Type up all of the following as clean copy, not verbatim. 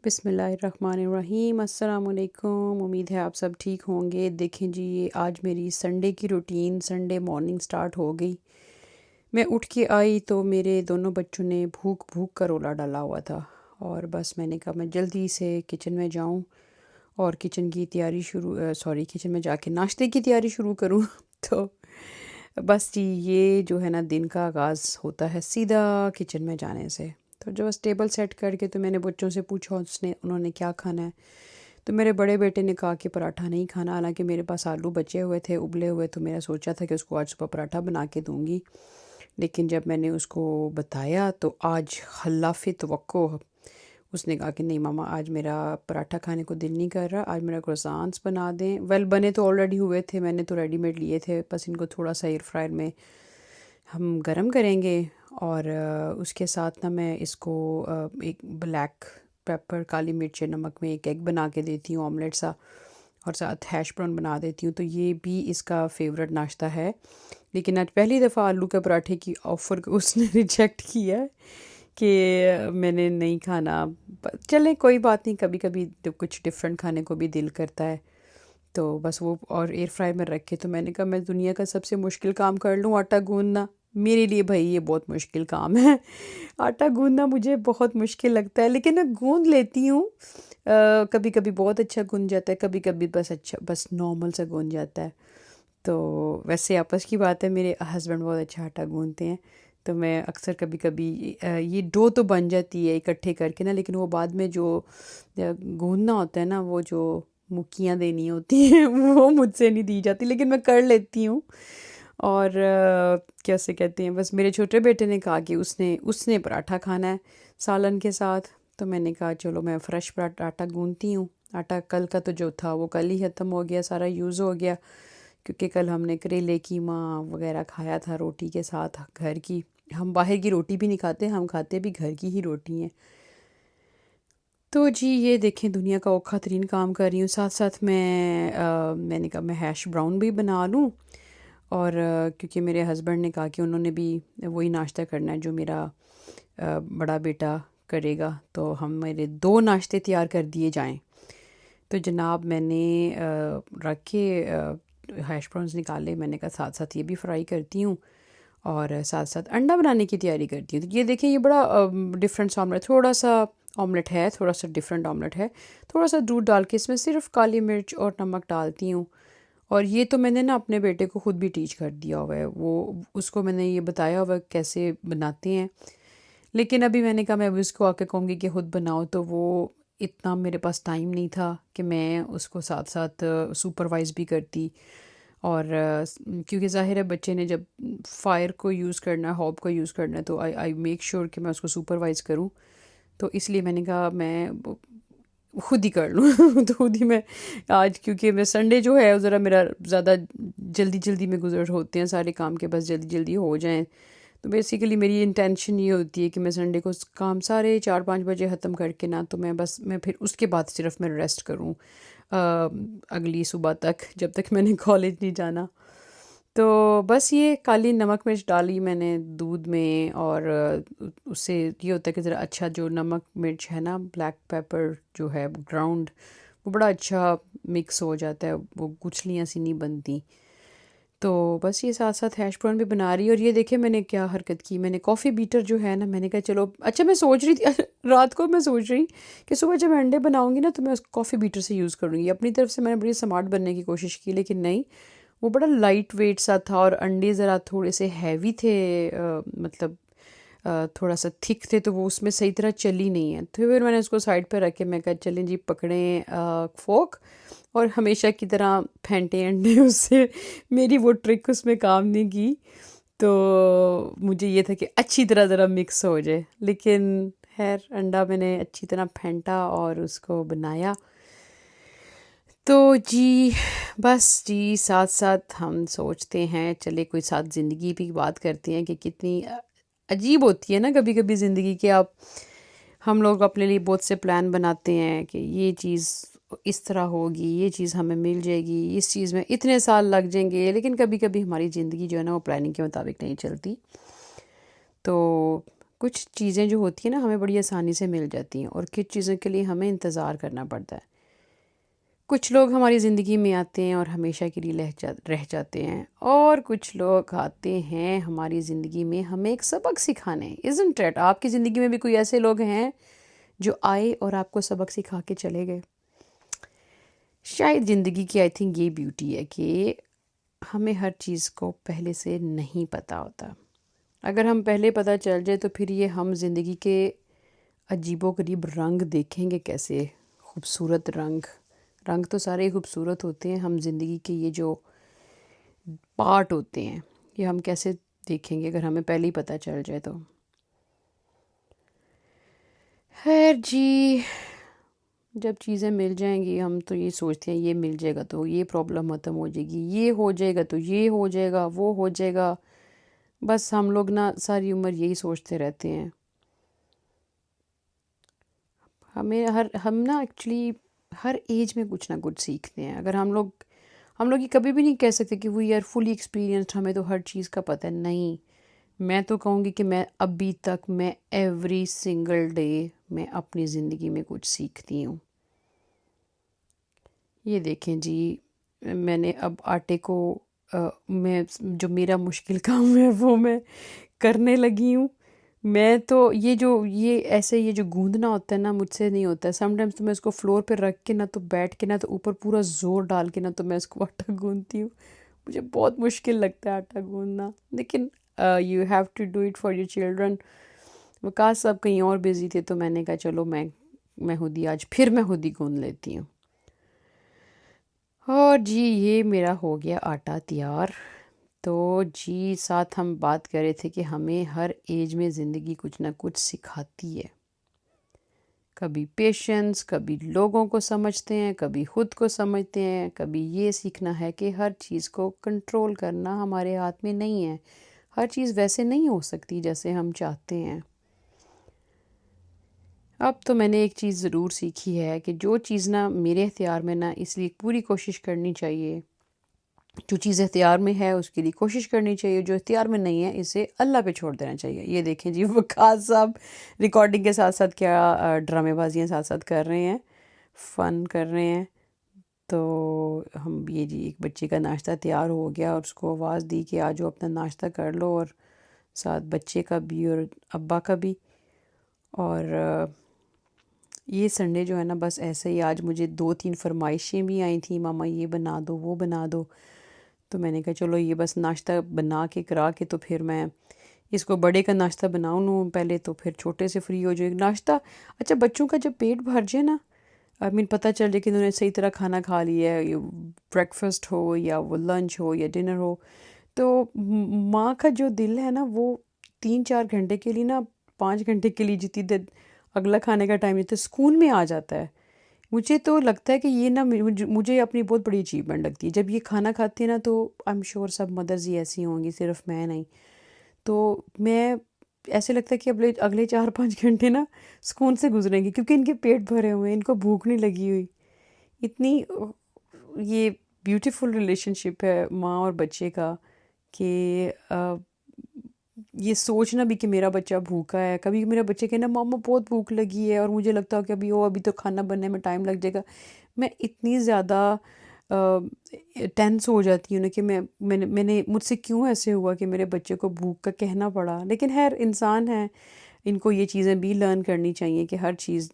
बिस्मिल्लाहिर्रहमानिर्रहीम। अस्सलामुअलैकुम। उम्मीद है आप सब ठीक होंगे। देखें जी, ये आज मेरी संडे की रूटीन, संडे मॉर्निंग स्टार्ट हो गई। मैं उठ के आई तो मेरे दोनों बच्चों ने भूख भूख का रोला डाला हुआ था, और बस मैंने कहा मैं जल्दी से किचन में जाऊं और किचन की तैयारी किचन में जाके नाश्ते की तैयारी शुरू करूं। तो बस जी, ये जो है ना, दिन का आगाज़ होता है सीधा किचन में जाने से। तो जो बस टेबल सेट करके तो मैंने बच्चों से पूछा उन्होंने क्या खाना है। तो मेरे बड़े बेटे ने कहा कि पराठा नहीं खाना, हालांकि मेरे पास आलू बचे हुए थे उबले हुए, तो मेरा सोचा था कि उसको आज सुबह पराठा बना के दूंगी। लेकिन जब मैंने उसको बताया तो आज खिलाफ़ तवक्को उसने कहा कि नहीं मामा, आज मेरा पराठा खाने को दिल नहीं कर रहा, आज मेरा croissants बना दें। वेल, बने तो ऑलरेडी हुए थे, मैंने तो रेडीमेड लिए थे, बस इनको थोड़ा सा एयर फ्रायर में हम गरम करेंगे। और उसके साथ ना मैं इसको एक ब्लैक पेपर, काली मिर्च, नमक में एक एग बना के देती हूँ, ऑमलेट सा, और साथ हैश ब्राउन बना देती हूँ। तो ये भी इसका फेवरेट नाश्ता है। लेकिन आज पहली दफ़ा आलू के पराठे की ऑफ़र को उसने रिजेक्ट किया है कि मैंने नहीं खाना। चले कोई बात नहीं, कभी कभी तो कुछ डिफरेंट खाने को भी दिल करता है। तो बस वो और एयर फ्राई में रखे, तो मैंने कहा मैं दुनिया का सबसे मुश्किल काम कर लूँ, आटा गूंदना। मेरे लिए भाई ये बहुत मुश्किल काम है। आटा गूंदना मुझे बहुत मुश्किल लगता है, लेकिन मैं गूंद लेती हूँ। कभी कभी बहुत अच्छा गूंद जाता है, कभी कभी बस नॉर्मल सा गूंद जाता है। तो वैसे आपस की बात है, मेरे हस्बैंड बहुत अच्छा आटा गूंदते हैं। तो मैं अक्सर कभी कभी ये डो तो बन जाती है इकट्ठे करके ना, लेकिन वो बाद में जो गूंदना होता है ना, वो जो मुक्कियाँ देनी होती हैं वो मुझसे नहीं दी जाती, लेकिन मैं कर लेती हूँ। और कैसे कहते हैं, बस मेरे छोटे बेटे ने कहा कि उसने उसने पराठा खाना है सालन के साथ। तो मैंने कहा चलो मैं फ़्रेश पराठा आटा गूंदती हूँ। आटा कल का तो जो था वो कल ही ख़त्म हो गया, सारा यूज़ हो गया, क्योंकि कल हमने करेले कीमा वगैरह खाया था रोटी के साथ घर की। हम बाहर की रोटी भी नहीं खाते, हम खाते भी घर की ही रोटी हैं। तो जी, ये देखें, दुनिया का औखा तरीन काम कर रही हूँ, साथ साथ मैंने कहा मैं हैश ब्राउन भी बना लूँ। और क्योंकि मेरे हस्बैंड ने कहा कि उन्होंने भी वही नाश्ता करना है जो मेरा बड़ा बेटा करेगा, तो हम मेरे दो नाश्ते तैयार कर दिए जाएं। तो जनाब मैंने रख के हैश ब्राउन्स निकाले, मैंने कहा साथ साथ ये भी फ्राई करती हूँ और साथ साथ अंडा बनाने की तैयारी करती हूँ। तो ये देखिए, ये बड़ा डिफरेंट ऑमलेट, थोड़ा सा ऑमलेट है, थोड़ा सा डिफरेंट ऑमलेट है। थोड़ा सा दूध डाल के इसमें सिर्फ काली मिर्च और नमक डालती हूँ। और ये तो मैंने ना अपने बेटे को ख़ुद भी टीच कर दिया हुआ है, वो उसको मैंने ये बताया हुआ है कैसे बनाते हैं। लेकिन अभी मैंने कहा मैं अभी उसको आके कहूँगी कि ख़ुद बनाओ, तो वो इतना मेरे पास टाइम नहीं था कि मैं उसको साथ साथ सुपरवाइज़ भी करती। और क्योंकि ज़ाहिर है बच्चे ने जब फायर को यूज़ करना है, हॉब को यूज़ करना है, तो आई मेक श्योर कि मैं उसको सुपरवाइज़ करूँ। तो इसलिए मैंने कहा मैं खुद ही कर लूँ। तो खुद ही मैं आज, क्योंकि मैं संडे जो है ज़रा मेरा ज़्यादा जल्दी जल्दी में गुजर होते हैं सारे काम के, बस जल्दी जल्दी हो जाएं। तो बेसिकली मेरी इंटेंशन ये होती है कि मैं संडे को काम सारे 4-5 बजे ख़त्म करके ना, तो मैं फिर उसके बाद सिर्फ मैं रेस्ट करूँ अगली सुबह तक, जब तक मैंने कॉलेज नहीं जाना। तो बस ये काली नमक मिर्च डाली मैंने दूध में, और उससे ये होता है कि ज़रा अच्छा जो नमक मिर्च है ना, ब्लैक पेपर जो है ग्राउंड, वो बड़ा अच्छा मिक्स हो जाता है, वो गुठलियाँ सी नहीं बनती। तो बस ये साथ साथ हैश ब्राउन भी बना रही है। और ये देखिए मैंने क्या हरकत की, मैंने कॉफ़ी बीटर जो है ना, मैंने कहा चलो, अच्छा मैं सोच रही थी रात को मैं सोच रही कि सुबह जब मैं अंडे बनाऊंगी ना, तो मैं उस कॉफ़ी बीटर से यूज़ करूँगी। अपनी तरफ से मैंने बड़ी स्मार्ट बनने की कोशिश की, लेकिन नहीं, वो बड़ा लाइट वेट सा था, और अंडे ज़रा थोड़े से हैवी थे, मतलब थोड़ा सा थिक थे, तो वो उसमें सही तरह चली नहीं है। तो फिर मैंने उसको साइड पर रख के मैं कहा चलें जी, पकड़ें फोक, और हमेशा की तरह फेंटे अंडे। उससे मेरी वो ट्रिक उसमें काम नहीं की। तो मुझे ये था कि अच्छी तरह ज़रा मिक्स हो जाए, लेकिन खैर अंडा मैंने अच्छी तरह फेंटा और उसको बनाया। तो जी, बस जी, साथ साथ हम सोचते हैं चले कोई साथ ज़िंदगी की बात करते हैं कि कितनी अजीब होती है ना कभी कभी ज़िंदगी के। आप हम लोग अपने लिए बहुत से प्लान बनाते हैं कि ये चीज़ इस तरह होगी, ये चीज़ हमें मिल जाएगी, इस चीज़ में इतने साल लग जाएंगे, लेकिन कभी कभी हमारी ज़िंदगी जो है ना, वो प्लानिंग के मुताबिक नहीं चलती। तो कुछ चीज़ें जो होती हैं ना हमें बड़ी आसानी से मिल जाती हैं और कुछ चीज़ों के लिए हमें इंतज़ार करना पड़ता है। कुछ लोग हमारी ज़िंदगी में आते हैं और हमेशा के लिए रह जाते हैं, और कुछ लोग आते हैं हमारी ज़िंदगी में हमें एक सबक सिखाने। Isn't it? आपकी ज़िंदगी में भी कोई ऐसे लोग हैं जो आए और आपको सबक सिखा के चले गए? शायद ज़िंदगी की आई थिंक ये ब्यूटी है कि हमें हर चीज़ को पहले से नहीं पता होता। अगर हम पहले पता चल जाए तो फिर ये हम ज़िंदगी के अजीबोगरीब रंग देखेंगे कैसे। खूबसूरत रंग, रंग तो सारे ही खूबसूरत होते हैं, हम ज़िंदगी के ये जो पार्ट होते हैं ये हम कैसे देखेंगे अगर हमें पहले ही पता चल जाए तो। खैर जी, जब चीज़ें मिल जाएंगी हम तो ये सोचते हैं ये मिल जाएगा तो ये प्रॉब्लम ख़त्म हो जाएगी, ये हो जाएगा तो ये हो जाएगा, वो हो जाएगा। बस हम लोग ना सारी उम्र यही सोचते रहते हैं। हम ना एक्चुअली हर एज में कुछ ना कुछ सीखते हैं। अगर हम लोग ये कभी भी नहीं कह सकते कि वी आर फुली एक्सपीरियंस्ड, हमें तो हर चीज़ का पता है। नहीं, मैं तो कहूँगी कि मैं अभी तक मैं एवरी सिंगल डे मैं अपनी ज़िंदगी में कुछ सीखती हूँ। ये देखें जी, मैंने अब आटे को मैं जो मेरा मुश्किल काम है वो मैं करने लगी हूँ। मैं तो ये जो गूंदना होता है ना मुझसे नहीं होता है। समटाइम्स तो मैं उसको फ्लोर पे रख के ना तो बैठ के ना तो ऊपर पूरा ज़ोर डाल के ना तो मैं उसको आटा गूंदती हूँ। मुझे बहुत मुश्किल लगता है आटा गूंदना, लेकिन you have to do it for your children. Waqas साहब कहीं और बिज़ी थे तो मैंने कहा चलो मैं खुद ही गूंद लेती हूँ। और जी ये मेरा हो गया आटा तैयार। तो जी साथ हम बात कर रहे थे कि हमें हर एज में ज़िंदगी कुछ ना कुछ सिखाती है। कभी पेशेंस, कभी लोगों को समझते हैं, कभी खुद को समझते हैं, कभी ये सीखना है कि हर चीज़ को कंट्रोल करना हमारे हाथ में नहीं है। हर चीज़ वैसे नहीं हो सकती जैसे हम चाहते हैं। अब तो मैंने एक चीज़ ज़रूर सीखी है कि जो चीज़ ना मेरे इख्तियार में ना, इसलिए पूरी कोशिश करनी चाहिए। जो चीज़ इख्तियार में है उसके लिए कोशिश करनी चाहिए, जो इख्तियार में नहीं है इसे अल्लाह पे छोड़ देना चाहिए। ये देखें जी, वकास साहब रिकॉर्डिंग के साथ साथ क्या ड्रामेबाजियाँ साथ साथ कर रहे हैं, फ़न कर रहे हैं। तो हम ये जी एक बच्चे का नाश्ता तैयार हो गया और उसको आवाज़ दी कि आज अपना नाश्ता कर लो, और साथ बच्चे का भी और अब्बा का भी। और ये संडे जो है ना बस ऐसे ही आज मुझे 2-3 फरमाइशें भी आई थी, मामा ये बना दो वो बना दो। तो मैंने कहा चलो ये बस नाश्ता बना के करा के तो फिर मैं इसको बड़े का नाश्ता बनाऊँ लूँ पहले, तो फिर छोटे से फ्री हो जाए नाश्ता। अच्छा, बच्चों का जब पेट भर जाए ना, आई मीन पता चल जाए कि उन्होंने सही तरह खाना खा लिया है, ब्रेकफास्ट हो या वो लंच हो या डिनर हो, तो माँ का जो दिल है ना वो 3-4 घंटे के लिए ना, 5 घंटे के लिए जितनी देर अगला खाने का टाइम देते स्कूल में आ जाता है। मुझे तो लगता है कि ये ना मुझे अपनी बहुत बड़ी अचीवमेंट लगती है जब ये खाना खाती है ना। तो आई एम श्योर सब मदर्स ही ऐसी होंगी, सिर्फ मैं नहीं। तो मैं ऐसे लगता है कि अगले अगले 4-5 घंटे ना सुकून से गुजरेंगे, क्योंकि इनके पेट भरे हुए हैं, इनको भूख नहीं लगी हुई। इतनी ये ब्यूटीफुल रिलेशनशिप है माँ और बच्चे का कि ये सोचना भी कि मेरा बच्चा भूखा है। कभी मेरा बच्चे कहना मामा बहुत भूख लगी है और मुझे लगता है कि अभी तो खाना बनने में टाइम लग जाएगा, मैं इतनी ज़्यादा टेंस हो जाती हूँ ना कि मैंने मुझसे क्यों ऐसे हुआ कि मेरे बच्चे को भूख का कहना पड़ा। लेकिन खैर इंसान है, इनको ये चीज़ें भी लर्न करनी चाहिए कि हर चीज़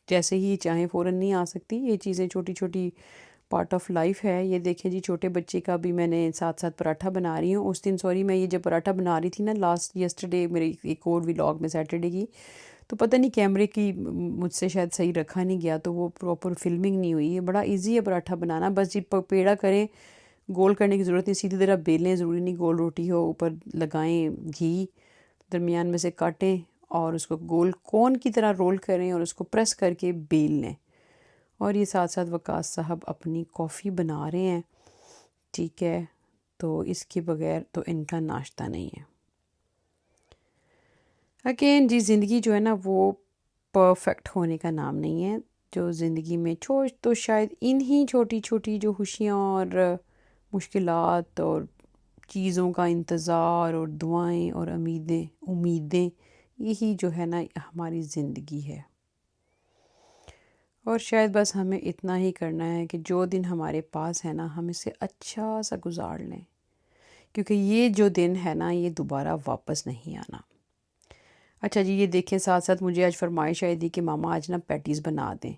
जैसे ही चाहें फ़ौरन नहीं आ सकती। ये चीज़ें छोटी छोटी पार्ट ऑफ लाइफ है। ये देखें जी, छोटे बच्चे का भी मैंने साथ साथ पराठा बना रही हूँ। उस दिन सॉरी, मैं ये जब पराठा बना रही थी ना लास्ट यस्टरडे मेरे एक और व्लॉग में सैटरडे की, तो पता नहीं कैमरे की मुझसे शायद सही रखा नहीं गया, तो वो प्रॉपर फिल्मिंग नहीं हुई। ये बड़ा इजी है पराठा बनाना, बस जी पेड़ा करें, गोल करने की ज़रूरत नहीं, सीधी तरह बेलें, ज़रूरी नहीं गोल रोटी हो, ऊपर लगाएं घी, दरमियान में से काटें और उसको गोल कोन की तरह रोल करें और उसको प्रेस करके बेल लें। और ये साथ साथ वकास साहब अपनी कॉफ़ी बना रहे हैं, ठीक है, तो इसके बगैर तो इनका नाश्ता नहीं है। अगेन जी, ज़िंदगी जो है ना वो परफेक्ट होने का नाम नहीं है। जो ज़िंदगी में तो शायद इन्हीं छोटी छोटी जो खुशियाँ और मुश्किलात और चीज़ों का इंतज़ार और दुआएं और उम्मीदें यही जो है ना हमारी ज़िंदगी है। और शायद बस हमें इतना ही करना है कि जो दिन हमारे पास है ना हम इसे अच्छा सा गुजार लें, क्योंकि ये जो दिन है ना ये दोबारा वापस नहीं आना। अच्छा जी, ये देखें, साथ साथ मुझे आज फरमाइश आई थी कि मामा आज ना पैटीज़ बना दें।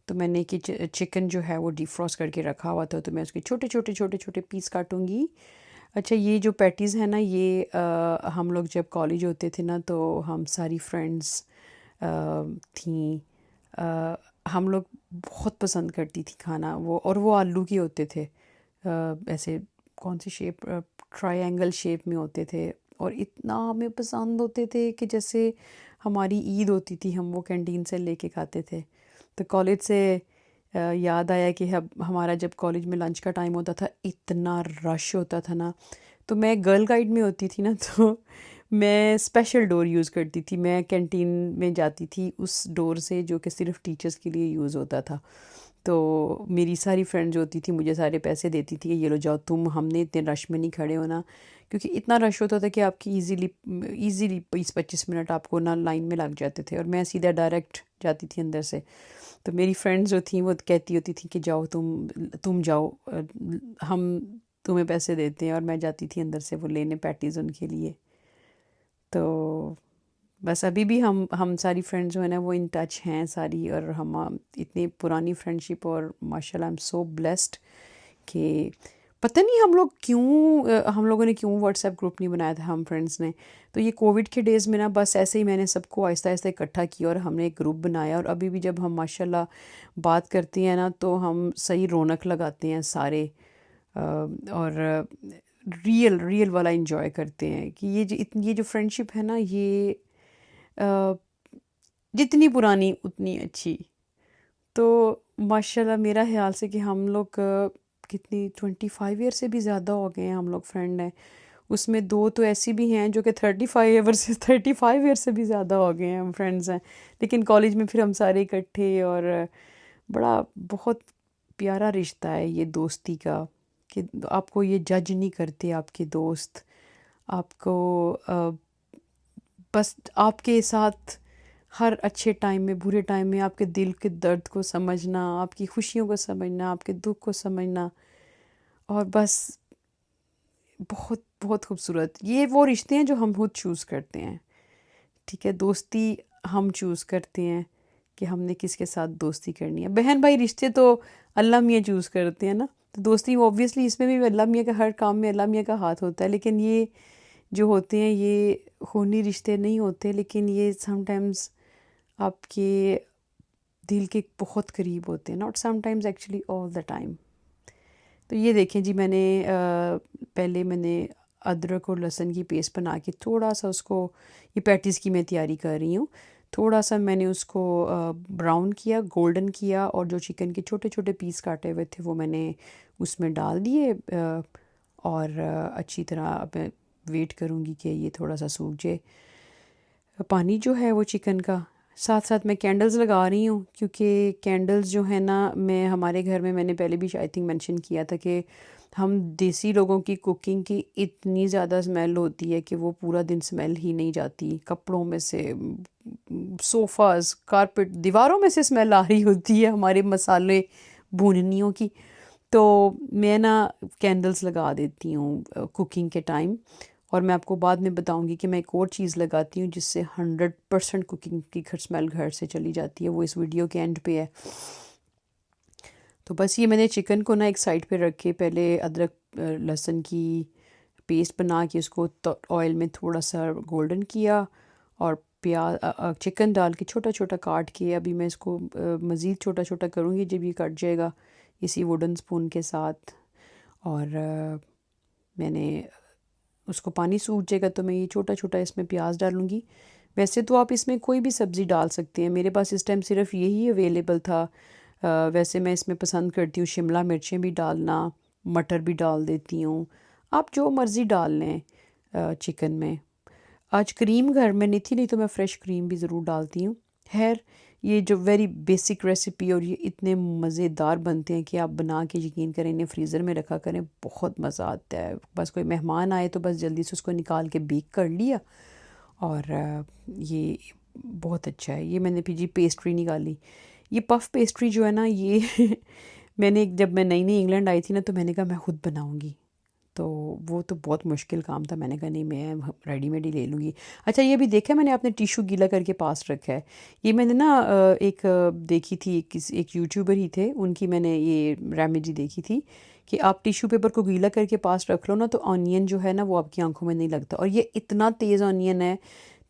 तो मैंने कि चिकन जो है वो डिफ्रॉस्ट करके रखा हुआ था, तो मैं उसके छोटे छोटे छोटे छोटे पीस काटूंगी। अच्छा, ये जो पैटीज़ है ना ये हम लोग जब कॉलेज होते थे ना तो हम सारी फ्रेंड्स थीं, हम लोग बहुत पसंद करती थी खाना वो, और वो आलू के होते थे, ऐसे कौन सी शेप, ट्रायंगल शेप में होते थे, और इतना हमें पसंद होते थे कि जैसे हमारी ईद होती थी हम वो कैंटीन से लेके खाते थे। तो कॉलेज से याद आया कि अब हमारा जब कॉलेज में लंच का टाइम होता था इतना रश होता था ना, तो मैं गर्ल गाइड में होती थी ना तो मैं स्पेशल डोर यूज़ करती थी। मैं कैंटीन में जाती थी उस डोर से जो कि सिर्फ टीचर्स के लिए यूज़ होता था। तो मेरी सारी फ्रेंड जो होती थी मुझे सारे पैसे देती थी कि ये लो जाओ तुम, हमने इतने रश में नहीं खड़े होना, क्योंकि इतना रश होता था कि आपकी इजीली 20-25 मिनट आपको ना लाइन में लग जाते थे, और मैं सीधा डायरेक्ट जाती थी अंदर से। तो मेरी फ्रेंड्स जो थी वो कहती होती थी कि जाओ तुम जाओ, हम तुम्हें पैसे देते हैं, और मैं जाती थी अंदर से वो लेने पैटीज़ उनके लिए। तो बस अभी भी हम सारी फ्रेंड्स जो है ना वो इन टच हैं सारी, और हम इतनी पुरानी फ्रेंडशिप, और माशाल्लाह आई एम सो ब्लेस्ड कि पता नहीं हम लोग क्यों, हम लोगों ने क्यों व्हाट्सएप ग्रुप नहीं बनाया था हम फ्रेंड्स ने। तो ये कोविड के डेज़ में ना बस ऐसे ही मैंने सबको आहिस्ता आहिस्ता इकट्ठा किया और हमने एक ग्रुप बनाया, और अभी भी जब हम माशाल्लाह बात करते हैं ना तो हम सही रौनक लगाते हैं सारे, और रियल रियल वाला इंजॉय करते हैं कि ये जो फ्रेंडशिप है ना ये अ, जितनी पुरानी उतनी अच्छी। तो माशाल्लाह मेरा ख्याल से कि हम लोग कितनी 25 ईयर से भी ज़्यादा हो गए हैं हम लोग फ्रेंड हैं। उसमें दो तो ऐसी भी हैं जो कि 35 ईयर से 35 ईयर से भी ज़्यादा हो गए हैं हम फ्रेंड्स हैं। लेकिन कॉलेज में फिर हम सारे इकट्ठे, और बड़ा बहुत प्यारा रिश्ता है ये दोस्ती का, कि आपको ये जज नहीं करते आपके दोस्त, आपको बस आपके साथ हर अच्छे टाइम में बुरे टाइम में आपके दिल के दर्द को समझना, आपकी खुशियों को समझना, आपके दुख को समझना, और बस बहुत बहुत खूबसूरत ये वो रिश्ते हैं जो हम खुद चूज़ करते हैं। ठीक है, दोस्ती हम चूज़ करते हैं कि हमने किसके साथ दोस्ती करनी है। बहन भाई रिश्ते तो अल्लाह मियाँ चूज़ करते हैं ना, तो दोस्ती ऑब्वियसली इसमें भी अल्लाह मियाँ का, हर काम में अल्लाह मियाँ का हाथ होता है। लेकिन ये जो होते हैं ये खूनी रिश्ते नहीं होते, लेकिन ये समटाइम्स आपके दिल के बहुत करीब होते हैं, not sometimes actually all the time. तो ये देखें जी, पहले मैंने अदरक और लहसुन की पेस्ट बना के थोड़ा सा उसको, ये पैटीज़ की मैं तैयारी कर रही हूँ, थोड़ा सा मैंने उसको ब्राउन किया, गोल्डन किया, और जो चिकन के छोटे छोटे पीस काटे हुए थे वो मैंने उसमें डाल दिए, और अच्छी तरह अब मैं वेट करूँगी कि ये थोड़ा सा सूख जाए पानी जो है वो चिकन का। साथ साथ मैं कैंडल्स लगा रही हूँ, क्योंकि कैंडल्स जो है ना, मैं हमारे घर में मैंने पहले भी आई थिंक मेंशन किया था कि हम देसी लोगों की कुकिंग की इतनी ज़्यादा स्मेल होती है कि वो पूरा दिन स्मेल ही नहीं जाती। कपड़ों में से, सोफ़ाज़, कारपेट, दीवारों में से स्मेल आ रही होती है हमारे मसाले भूननियों की। तो मैं ना कैंडल्स लगा देती हूँ कुकिंग के टाइम, और मैं आपको बाद में बताऊंगी कि मैं एक और चीज़ लगाती हूँ जिससे 100% कुकिंग की स्मेल घर से चली जाती है, वो इस वीडियो के एंड पे है। तो बस ये मैंने चिकन को ना एक साइड पे रख के पहले अदरक लहसुन की पेस्ट बना के उसको ऑयल में थोड़ा सा गोल्डन किया, और प्याज चिकन डाल के छोटा छोटा काट के, अभी मैं इसको मज़ीद छोटा छोटा करूँगी जब ये कट जाएगा इसी वुडन स्पून के साथ। और मैंने उसको पानी सूख जाएगा तो मैं ये छोटा छोटा इसमें प्याज डालूँगी। वैसे तो आप इसमें कोई भी सब्ज़ी डाल सकते हैं, मेरे पास इस टाइम सिर्फ यही अवेलेबल था। वैसे मैं इसमें पसंद करती हूँ शिमला मिर्चें भी डालना, मटर भी डाल देती हूँ, आप जो मर्ज़ी डाल लें चिकन में। आज क्रीम घर में नहीं थी, नहीं तो मैं फ़्रेश क्रीम भी ज़रूर डालती हूँ। खैर, ये जो वेरी बेसिक रेसिपी, और ये इतने मज़ेदार बनते हैं कि आप बना के यकीन करें इन्हें फ्रीज़र में रखा करें, बहुत मज़ा आता है। बस कोई मेहमान आए तो बस जल्दी से उसको निकाल के बेक कर लिया, और ये बहुत अच्छा है। ये मैंने फिर जी पेस्ट्री निकाली। ये पफ़ पेस्ट्री जो है ना ये मैंने जब मैं नई नई इंग्लैंड आई थी ना तो मैंने कहा मैं खुद बनाऊंगी। तो वो तो बहुत मुश्किल काम था। मैंने कहा नहीं मैं रेडीमेड ही ले लूँगी। अच्छा ये भी देखा है मैंने, आपने टिश्यू गीला करके पास रखा है। ये मैंने ना देखी थी, एक यूट्यूबर ही थे, उनकी मैंने ये रेमेडी देखी थी कि आप टिश्यू पेपर को गीला करके पास रख लो ना तो ऑनियन जो है ना वो आपकी आंखों में नहीं लगता। और ये इतना तेज़ ऑनियन है,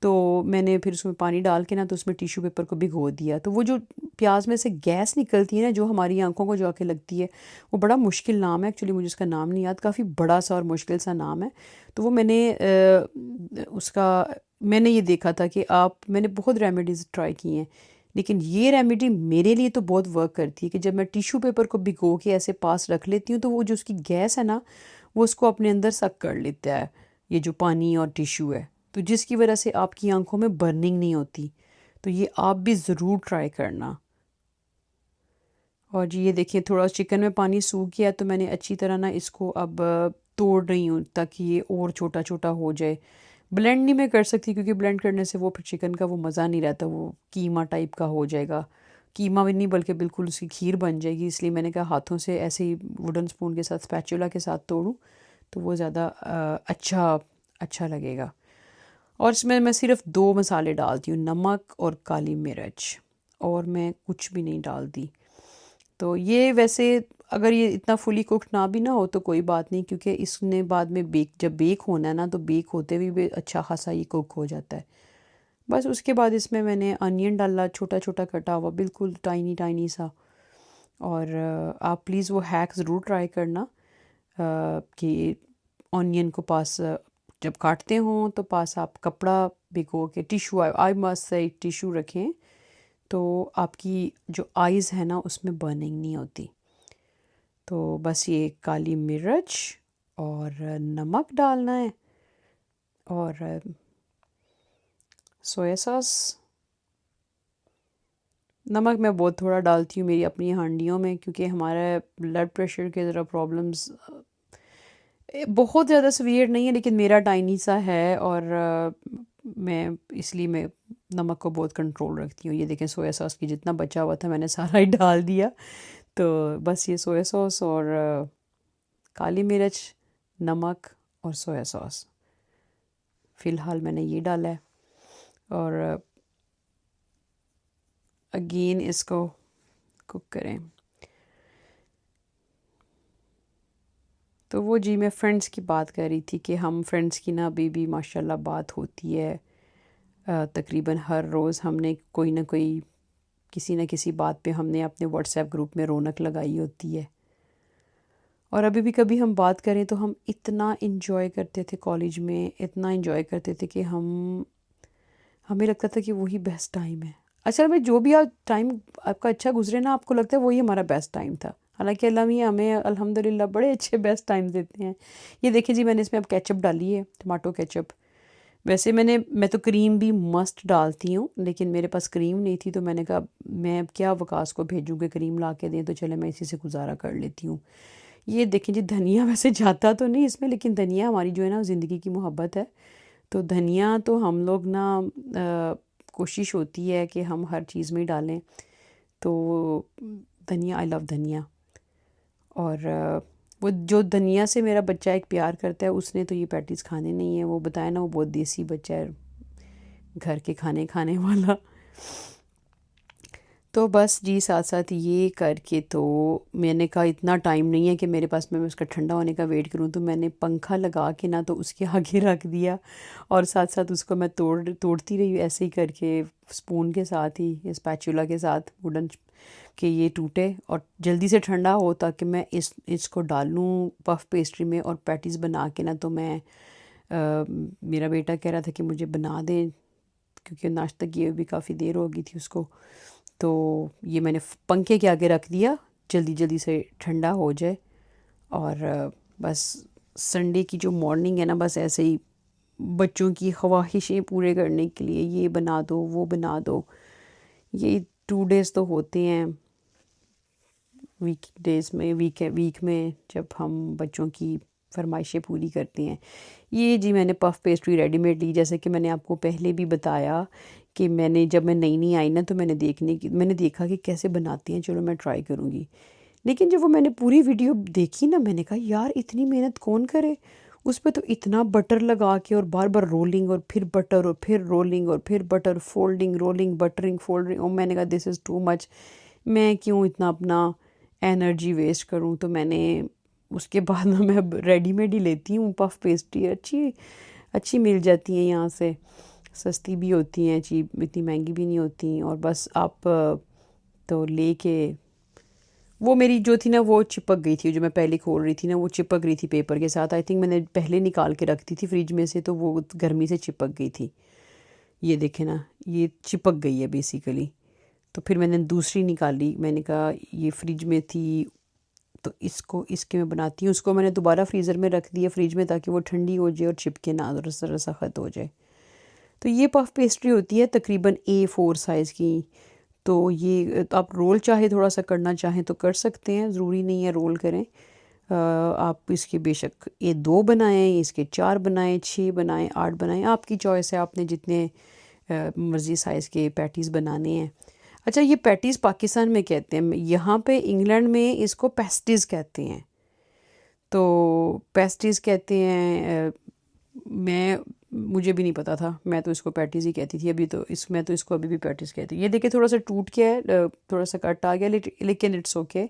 तो मैंने फिर उसमें पानी डाल के ना तो उसमें टिश्यू पेपर को भिगो दिया। तो वो जो प्याज में से गैस निकलती है ना जो हमारी आंखों को जाके लगती है, वो बड़ा मुश्किल नाम है एक्चुअली, मुझे उसका नाम नहीं याद, काफ़ी बड़ा सा और मुश्किल सा नाम है। तो वो मैंने उसका मैंने ये देखा था कि मैंने बहुत रेमेडीज़ ट्राई की हैं, लेकिन ये रेमेडी मेरे लिए तो बहुत वर्क करती है कि जब मैं टिश्यू पेपर को भिगो के ऐसे पास रख लेती हूँ तो वो जो उसकी गैस है ना वो उसको अपने अंदर सक कर लेता है, ये जो पानी और टिश्यू है, तो जिसकी वजह से आपकी आंखों में बर्निंग नहीं होती। तो ये आप भी ज़रूर ट्राई करना। और जी ये देखिए थोड़ा चिकन में पानी सूख गया तो मैंने अच्छी तरह ना इसको अब तोड़ रही हूँ ताकि ये और छोटा छोटा हो जाए। ब्लेंड नहीं मैं कर सकती क्योंकि ब्लेंड करने से वो फिर चिकन का वो मज़ा नहीं रहता, वो कीमा टाइप का हो जाएगा। कीमा भी नहीं बल्कि बिल्कुल उसकी खीर बन जाएगी, इसलिए मैंने कहा हाथों से ऐसे ही वुडन स्पून के साथ स्पैचुला के साथ तोड़ूँ तो वो ज़्यादा अच्छा अच्छा लगेगा। और इसमें मैं सिर्फ दो मसाले डालती हूँ, नमक और काली मिर्च, और मैं कुछ भी नहीं डालती। तो ये वैसे अगर ये इतना फुली कुक्ड ना भी ना हो तो कोई बात नहीं, क्योंकि इसने बाद में जब बेक होना है ना तो बेक होते हुए भी अच्छा खासा ये कुक हो जाता है। बस उसके बाद इसमें मैंने अनियन डाला, छोटा छोटा कटा हुआ, बिल्कुल टाइनी टाइनी सा। और आप प्लीज़ वो हैक ज़रूर ट्राई करना कि ऑनियन को पास जब काटते हों तो पास आप कपड़ा भिगो के, tissue, I must say tissue रखें, तो आपकी जो आइज़ है ना उसमें बर्निंग नहीं होती। तो बस ये काली मिर्च और नमक डालना है और सोया सॉस। नमक मैं बहुत थोड़ा डालती हूँ मेरी अपनी हांडियों में, क्योंकि हमारा ब्लड प्रेशर के ज़रा प्रॉब्लम्स बहुत ज़्यादा सीवियर नहीं है लेकिन मेरा टाइनी सा है, और मैं इसलिए मैं नमक को बहुत कंट्रोल रखती हूँ। ये देखें सोया सॉस की जितना बचा हुआ था मैंने सारा ही डाल दिया। तो बस ये सोया सॉस और काली मिर्च, नमक और सोया सॉस, फ़िलहाल मैंने ये डाला है। और अगेन इसको कुक करें। तो वो जी मैं फ्रेंड्स की बात कर रही थी कि हम फ्रेंड्स की ना अभी भी माशाल्लाह बात होती है। तकरीबन हर रोज़ हमने कोई ना कोई, किसी न किसी बात पे हमने अपने व्हाट्सएप ग्रुप में रौनक लगाई होती है। और अभी भी कभी हम बात करें तो हम इतना इन्जॉय करते थे कॉलेज में, इतना इन्जॉय करते थे कि हमें लगता था कि वही बेस्ट टाइम है। असल में जो भी आप टाइम आपका अच्छा गुजरे ना आपको लगता है वही हमारा बेस्ट टाइम था। हालांकि अल्लाह मियाँ हमें अल्हम्दुलिल्लाह बड़े अच्छे बेस्ट टाइम देते हैं। ये देखिए जी मैंने इसमें अब केचप डाली है, टमाटो केचप। वैसे मैं तो क्रीम भी मस्ट डालती हूँ लेकिन मेरे पास क्रीम नहीं थी तो मैंने कहा मैं अब क्या वकास को भेजूँ कि क्रीम ला के दें, तो चले मैं इसी से गुजारा कर लेती हूँ। ये देखें जी धनिया वैसे जाता तो नहीं इसमें, लेकिन धनिया हमारी जो है ना ज़िंदगी की मोहब्बत है। तो धनिया तो हम लोग ना कोशिश होती है कि हम हर चीज़ में ही डालें। तो धनिया, आई लव धनिया। और वो जो धनिया से मेरा बच्चा एक प्यार करता है उसने तो ये पैटीज़ खाने नहीं है, वो बताया ना वो बहुत देसी बच्चा है, घर के खाने खाने वाला। तो बस जी साथ साथ ये करके तो मैंने कहा इतना टाइम नहीं है कि मेरे पास मैं उसका ठंडा होने का वेट करूं, तो मैंने पंखा लगा के ना तो उसके आगे रख दिया और साथ साथ उसको मैं तोड़ती रही ऐसे ही करके, स्पून के साथ ही, स्पैचुला के साथ वुडन, कि ये टूटे और जल्दी से ठंडा हो ताकि मैं इसको डाल लूँ पफ पेस्ट्री में और पैटीज़ बना के ना तो मैं मेरा बेटा कह रहा था कि मुझे बना दें क्योंकि नाश्ता किए हुए भी काफ़ी देर हो गई थी उसको। तो ये मैंने पंखे के आगे रख दिया जल्दी जल्दी से ठंडा हो जाए। और बस संडे की जो मॉर्निंग है ना बस ऐसे ही बच्चों की ख्वाहिशें पूरे करने के लिए ये बना दो वो बना दो। ये 2 डेज़ तो होते हैं वीक डेज़ में, वीक में जब हम बच्चों की फरमाइशें पूरी करती हैं। ये जी मैंने पफ़ पेस्ट्री रेडीमेड ली, जैसे कि मैंने आपको पहले भी बताया कि जब मैं नई आई ना तो मैंने देखा कि कैसे बनाती हैं, चलो मैं ट्राई करूँगी। लेकिन जब वो मैंने पूरी वीडियो देखी ना, मैंने कहा यार इतनी मेहनत कौन करे, उस पे तो इतना बटर लगा के और बार बार रोलिंग और फिर बटर और फिर रोलिंग और फिर butter, folding rolling buttering folding, और मैंने कहा दिस इज़ टू मच, मैं क्यों इतना अपना एनर्जी वेस्ट करूं। तो मैंने उसके बाद ना मैं अब रेडीमेड ही लेती हूँ। पफ़ पेस्ट्री अच्छी अच्छी मिल जाती हैं यहाँ से, सस्ती भी होती हैं, चीप, इतनी महंगी भी नहीं होती। और बस आप तो लेके, वो मेरी जो थी ना वो चिपक गई थी, जो मैं पहले खोल रही थी ना वो चिपक रही थी पेपर के साथ। आई थिंक मैंने पहले निकाल के रख दी थी फ्रिज में से, तो वो गर्मी से चिपक गई थी। ये देखे ना, ये चिपक गई है बेसिकली। तो फिर मैंने दूसरी निकाली, मैंने कहा ये फ्रिज में थी तो इसके मैं बनाती हूँ। उसको मैंने दोबारा फ्रीज़र में रख दिया फ्रिज में, ताकि वो ठंडी हो जाए और चिपके ना, रसा रसा ख़त हो जाए। तो ये पफ़ पेस्ट्री होती है तकरीबन A4 साइज़ की। तो ये तो आप रोल चाहे थोड़ा सा करना चाहें तो कर सकते हैं, ज़रूरी नहीं है रोल करें। आप इसके बेशक ये 2 बनाएं, इसके 4 बनाएं, 6 बनाएं, 8 बनाएं, आपकी चॉइस है, आपने जितने मर्ज़ी साइज़ के पैटीज़ बनाने हैं। अच्छा, ये पैटीज़ पाकिस्तान में कहते हैं, यहाँ पे इंग्लैंड में इसको पेस्टीज़ कहते हैं। तो पेस्टीज़ कहते हैं। मैं मुझे भी नहीं पता था, मैं तो इसको पैटीज़ ही कहती थी। अभी तो मैं तो इसको अभी भी पैटीज़ कहती हूँ। ये देखिए थोड़ा सा टूट गया है, थोड़ा सा कट आ गया, लेकिन इट्स ओके,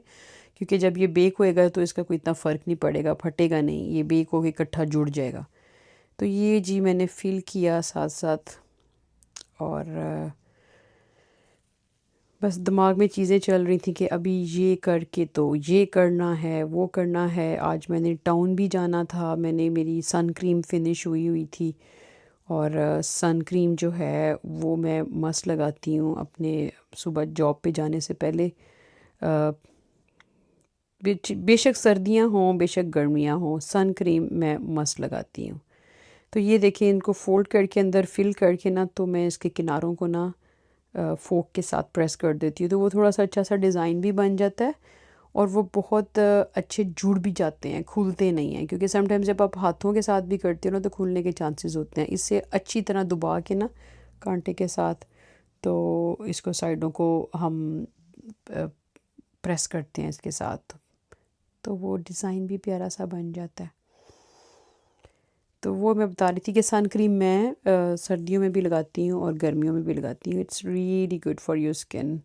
क्योंकि जब ये बेक होएगा तो इसका कोई इतना फ़र्क नहीं पड़ेगा, फटेगा नहीं, ये बेक होके इकट्ठा जुड़ जाएगा। तो ये जी मैंने फिल किया साथ साथ, और बस दिमाग में चीज़ें चल रही थी कि अभी ये करके तो ये करना है, वो करना है। आज मैंने टाउन भी जाना था, मेरी सन क्रीम फिनिश हुई हुई थी, और सन क्रीम जो है वो मैं मस्त लगाती हूँ अपने सुबह जॉब पे जाने से पहले। बेशक सर्दियाँ हों बेशक गर्मियाँ हों, सन क्रीम मैं मस्त लगाती हूँ। तो ये देखिए, इनको फ़ोल्ड करके अंदर फिल करके ना, तो मैं इसके किनारों को ना फोक के साथ प्रेस कर देती हूँ, तो वो थोड़ा सा अच्छा सा डिज़ाइन भी बन जाता है, और वो बहुत अच्छे जुड़ भी जाते हैं, खुलते नहीं हैं। क्योंकि समटाइम्स जब आप हाथों के साथ भी करते हो ना तो खुलने के चांसेस होते हैं। इससे अच्छी तरह दबा के ना कांटे के साथ, तो इसको साइडों को हम प्रेस करते हैं इसके साथ, तो वो डिज़ाइन भी प्यारा सा बन जाता है। तो वो मैं बता रही थी कि सन क्रीम मैं सर्दियों में भी लगाती हूँ और गर्मियों में भी लगाती हूँ। It's really good for your skin.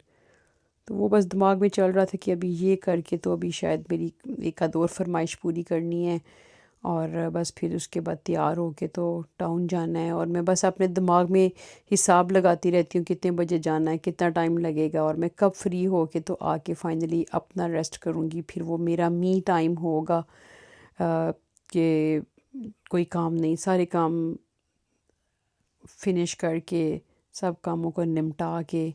तो वो बस दिमाग में चल रहा था कि अभी ये करके तो अभी शायद मेरी एक आध और फरमाइश पूरी करनी है, और बस फिर उसके बाद तैयार होके तो टाउन जाना है। और मैं बस अपने दिमाग में हिसाब लगाती रहती हूँ कितने बजे जाना है, कितना टाइम लगेगा, और मैं कब फ्री होके तो आके फाइनली अपना रेस्ट करूँगी। फिर वो मेरा मी टाइम होगा कि कोई काम नहीं, सारे काम फिनिश करके, सब कामों को निपटा के,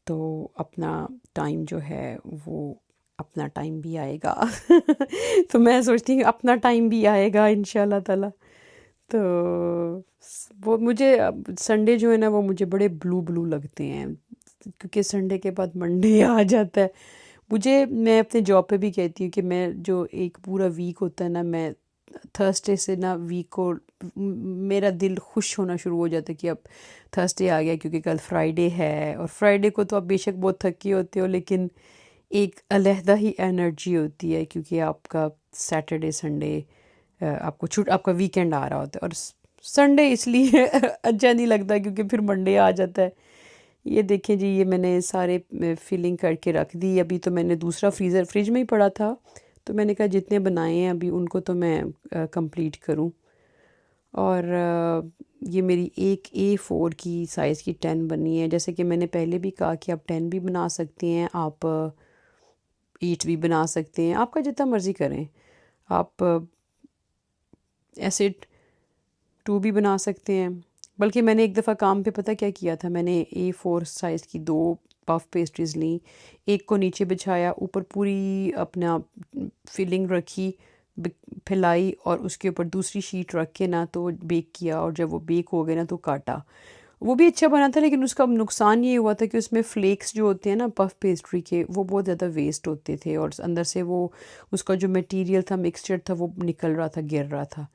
तो अपना टाइम जो है वो अपना टाइम भी आएगा। तो मैं सोचती हूँ अपना टाइम भी आएगा इंशाल्लाह ताला। तो वो मुझे संडे जो है ना वो मुझे बड़े ब्लू ब्लू लगते हैं, क्योंकि संडे के बाद मंडे आ जाता है। मैं अपने जॉब पे भी कहती हूँ कि मैं जो एक पूरा वीक होता है ना, मैं थर्सडे से ना वीक को मेरा दिल खुश होना शुरू हो जाता है कि अब थर्सडे आ गया, क्योंकि कल फ्राइडे है। और फ्राइडे को तो आप बेशक बहुत थके होते हो, लेकिन एक अलहदा ही एनर्जी होती है, क्योंकि आपका सैटरडे संडे आपका वीकेंड आ रहा होता है। और संडे इसलिए अच्छा नहीं लगता क्योंकि फिर मंडे आ जाता है। ये देखें जी, ये मैंने सारे फिलिंग करके रख दी। अभी तो मैंने दूसरा फ्रिज में ही पड़ा था, तो मैंने कहा जितने बनाए हैं अभी उनको तो मैं कंप्लीट करूं। और ये मेरी एक A4 की साइज़ की 10 बनी है। जैसे कि मैंने पहले भी कहा कि आप 10 भी बना सकती हैं, आप 8 भी बना सकते हैं, आपका जितना मर्ज़ी करें। आप ऐसे 2 भी बना सकते हैं। बल्कि मैंने एक दफ़ा काम पे पता क्या किया था, मैंने A4 साइज़ की 2 पफ पेस्ट्रीज़ ली, एक को नीचे बिछाया, ऊपर पूरी अपना फिलिंग रखी, फैलाई, और उसके ऊपर दूसरी शीट रख के ना तो बेक किया, और जब वो बेक हो गए ना तो काटा। वो भी अच्छा बना था, लेकिन उसका नुकसान ये हुआ था कि उसमें फ्लेक्स जो होते हैं ना पफ पेस्ट्री के, वो बहुत ज़्यादा वेस्ट होते थे और अंदर से वो उसका जो मटेरियल था, मिक्सचर था, वो निकल रहा था, गिर रहा था।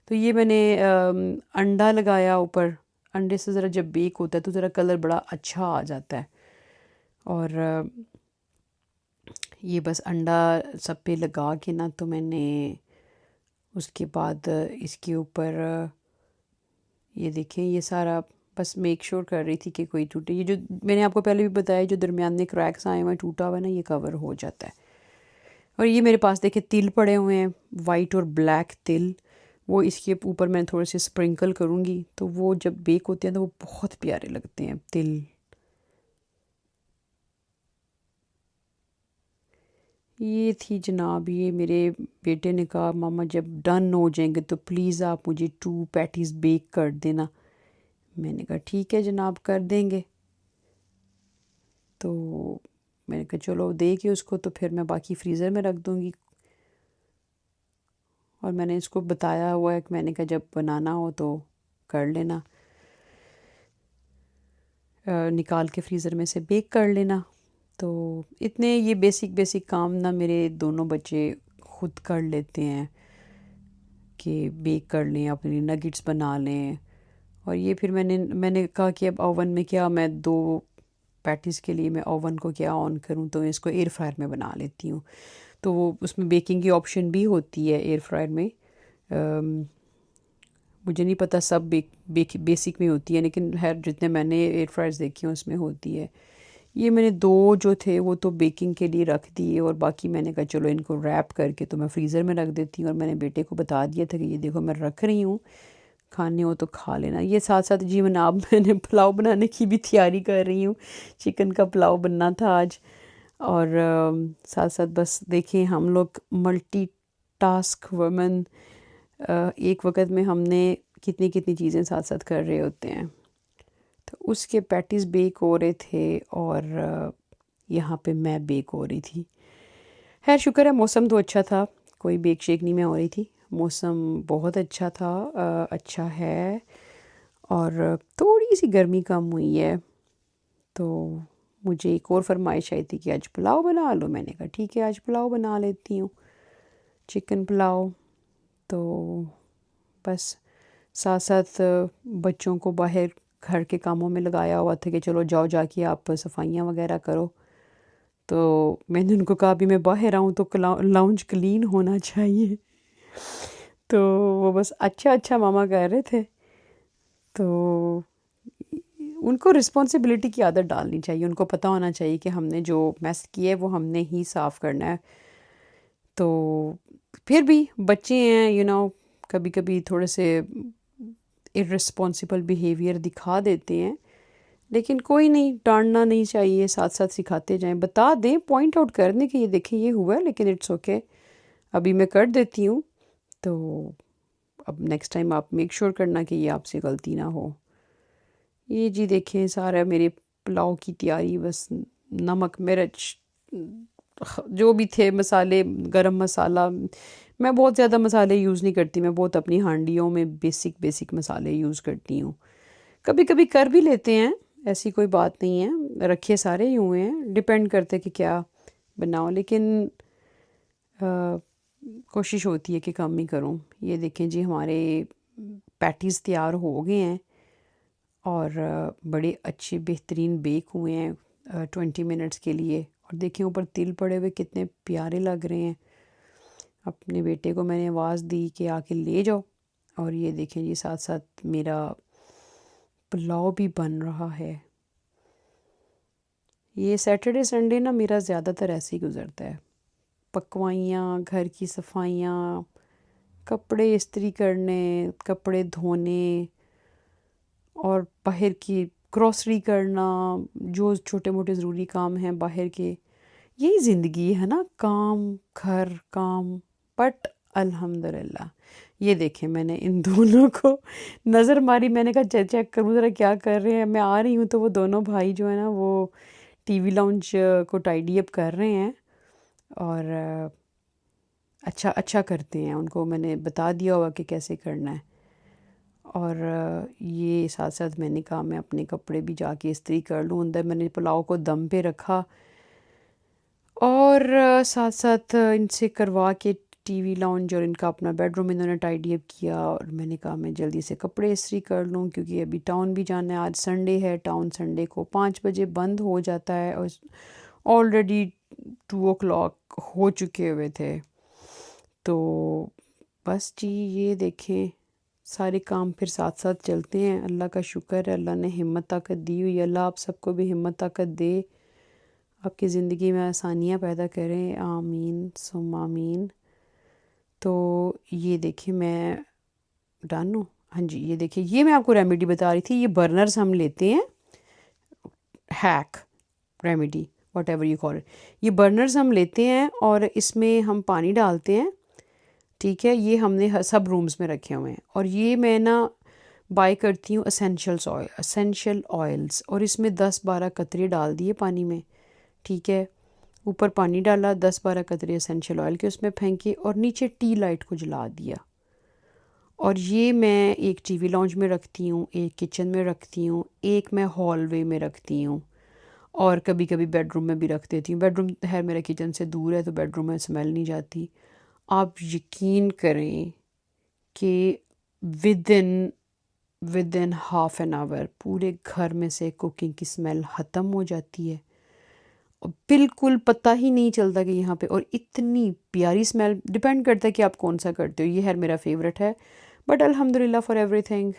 तो ये मैंने अंडा लगाया ऊपर। अंडे से ज़रा जब बेक होता है तो ज़रा कलर बड़ा अच्छा आ जाता है। और ये बस अंडा सब पे लगा के ना, तो मैंने उसके बाद इसके ऊपर ये देखें, ये सारा बस मेक श्योर कर रही थी कि कोई टूटे। ये जो मैंने आपको पहले भी बताया, जो दरमियान क्रैक्स आए हुए हैं, टूटा हुआ है ना, ये कवर हो जाता है। और ये मेरे पास देखे तिल पड़े हुए हैं, वाइट और ब्लैक तिल। वो इसके ऊपर मैं थोड़े से स्प्रिंकल करूँगी, तो वो जब बेक होते हैं तो वो बहुत प्यारे लगते हैं तिल। ये थी जनाब, ये मेरे बेटे ने कहा मामा जब डन हो जाएंगे तो प्लीज़ आप मुझे 2 पैटीज़ बेक कर देना। मैंने कहा ठीक है जनाब, कर देंगे। तो मैंने कहा चलो दे के उसको, तो फिर मैं बाकी फ्रीज़र में रख दूँगी। और मैंने इसको बताया हुआ है कि मैंने कहा जब बनाना हो तो कर लेना, निकाल के फ्रीज़र में से बेक कर लेना। तो इतने ये बेसिक बेसिक काम ना मेरे दोनों बच्चे खुद कर लेते हैं कि बेक कर लें, अपनी नगेट्स बना लें। और ये फिर मैंने कहा कि अब ओवन में क्या, मैं 2 पैटीज़ के लिए मैं ओवन को क्या ऑन करूं, तो इसको एयर फ्रायर में बना लेती हूँ। तो वो उसमें बेकिंग की ऑप्शन भी होती है एयर फ्रायर में। मुझे नहीं पता सब बेसिक में होती है, लेकिन खैर जितने मैंने एयर फ्रायर्स देखी हैं उसमें होती है। ये मैंने 2 जो थे वो तो बेकिंग के लिए रख दिए, और बाकी मैंने कहा चलो इनको रैप करके तो मैं फ्रीज़र में रख देती हूँ। और मैंने बेटे को बता दिया था कि ये देखो मैं रख रही हूँ, खाने हो तो खा लेना। ये साथ साथ जी अब मैंने पुलाव बनाने की भी तैयारी कर रही हूँ। चिकन का पुलाव बनना था आज। और साथ साथ बस देखें, हम लोग मल्टी टास्क वुमेन, एक वक्त में हमने कितनी कितनी चीज़ें साथ साथ कर रहे होते हैं। तो उसके पैटीज़ बेक हो रहे थे और यहाँ पे मैं बेक हो रही थी। खैर शुक्र है मौसम तो अच्छा था, कोई बेक शेक नहीं मैं हो रही थी। मौसम बहुत अच्छा था, अच्छा है। और थोड़ी सी गर्मी कम हुई है। तो मुझे एक और फरमाइश आई थी कि आज पुलाव बना लो। मैंने कहा ठीक है, आज पुलाव बना लेती हूँ, चिकन पुलाव। तो बस साथ साथ बच्चों को बाहर घर के कामों में लगाया हुआ था कि चलो जाओ जाके आप सफाइयाँ वगैरह करो। तो मैंने उनको कहा अभी मैं बाहर आऊँ तो लाउंज क्लीन होना चाहिए। तो वो बस अच्छा अच्छा मामा कह रहे थे। तो उनको रिस्पॉन्सिबिलिटी की आदत डालनी चाहिए, उनको पता होना चाहिए कि हमने जो मैस किया है वो हमने ही साफ़ करना है। तो फिर भी बच्चे हैं, कभी कभी थोड़े से इर्रिस्पॉन्सिबल बिहेवियर दिखा देते हैं, लेकिन कोई नहीं, डांटना नहीं चाहिए, साथ साथ सिखाते जाएं, बता दें, पॉइंट आउट कर दें कि ये देखें ये हुआ है, लेकिन इट्स ओके, अभी मैं कर देती हूँ। तो अब नेक्स्ट टाइम आप मेक श्योर करना कि ये आपसे गलती ना हो। ये जी देखें सारा मेरे पुलाव की तैयारी, बस नमक मिर्च जो भी थे मसाले, गरम मसाला, मैं बहुत ज़्यादा मसाले यूज़ नहीं करती, मैं बहुत अपनी हांडियों में बेसिक बेसिक मसाले यूज़ करती हूँ। कभी कभी कर भी लेते हैं, ऐसी कोई बात नहीं है, रखे सारे ही हुए हैं, डिपेंड करते कि क्या बनाओ, लेकिन कोशिश होती है कि कम ही करूँ। ये देखें जी हमारे पैटीज़ तैयार हो गए हैं और बड़े अच्छे बेहतरीन बेक हुए हैं 20 मिनट्स के लिए। और देखें ऊपर तिल पड़े हुए कितने प्यारे लग रहे हैं। अपने बेटे को मैंने आवाज़ दी कि आके ले जाओ, और ये देखें जी साथ साथ मेरा पुलाव भी बन रहा है। ये सैटरडे संडे ना मेरा ज़्यादातर ऐसे ही गुज़रता है, पकवाइयाँ, घर की सफाइयाँ, कपड़े इस्त्री करने, कपड़े धोने, और बाहर की ग्रॉसरी करना, जो छोटे मोटे ज़रूरी काम हैं बाहर के। यही ज़िंदगी है ना, काम घर काम। बट अल्हम्दुलिल्लाह, ये देखें मैंने इन दोनों को नज़र मारी, मैंने कहा चेक चेक करूँ ज़रा क्या कर रहे हैं। मैं आ रही हूँ तो वो दोनों भाई जो है ना वो टीवी लाउंज को टाइडी अप कर रहे हैं। और अच्छा अच्छा करते हैं, उनको मैंने बता दिया होगा कि कैसे करना है। और ये साथ साथ मैंने कहा मैं अपने कपड़े भी जाके इस्त्री कर लूँ। अंदर मैंने पुलाव को दम पे रखा और साथ साथ इनसे करवा के टीवी लाउंज और इनका अपना बेडरूम इन्होंने टाइडी अप किया। और मैंने कहा मैं जल्दी से कपड़े इस्त्री कर लूँ क्योंकि अभी टाउन भी जाना है। आज संडे है, टाउन संडे को 5 बजे बंद हो जाता है और ऑलरेडी 2 o'clock हो चुके हुए थे। तो बस जी ये देखें सारे काम फिर साथ साथ चलते हैं। अल्लाह का शुक्र है, अल्लाह ने हिम्मत ताकत दी हुई है। अल्लाह आप सबको भी हिम्मत ताकत दे, आपकी ज़िंदगी में आसानियाँ पैदा करें, आमीन सुम आमीन। तो ये देखिए मैं डन हूँ। हाँ जी ये देखिए, ये मैं आपको रेमेडी बता रही थी। ये बर्नर्स हम लेते हैं, hack remedy what ever you call it. ये बर्नर्स हम लेते हैं और इसमें हम पानी डालते हैं, ठीक है। ये हमने सब रूम्स में रखे हुए हैं। और ये मैं ना बाय करती हूँ एसेंशियल ऑयल्स, और इसमें 10-12 कतरे डाल दिए पानी में, ठीक है। ऊपर पानी डाला, 10-12 कतरे एसेंशियल ऑयल के उसमें फेंके और नीचे टी लाइट को जला दिया। और ये मैं एक टीवी लाउंज में रखती हूँ, एक किचन में रखती हूँ, एक मैं हॉलवे में रखती हूँ और कभी कभी बेडरूम में भी रख देती हूँ। बेडरूम है मेरा किचन से दूर है तो बेडरूम में स्मेल नहीं जाती। आप यकीन करें कि with in half an hour पूरे घर में से कुकिंग की स्मेल ख़त्म हो जाती है और बिल्कुल पता ही नहीं चलता कि यहाँ पे, और इतनी प्यारी स्मेल। डिपेंड करता है कि आप कौन सा करते हो। ये है मेरा फेवरेट है, बट अल्हम्दुलिल्लाह फॉर एवरीथिंग।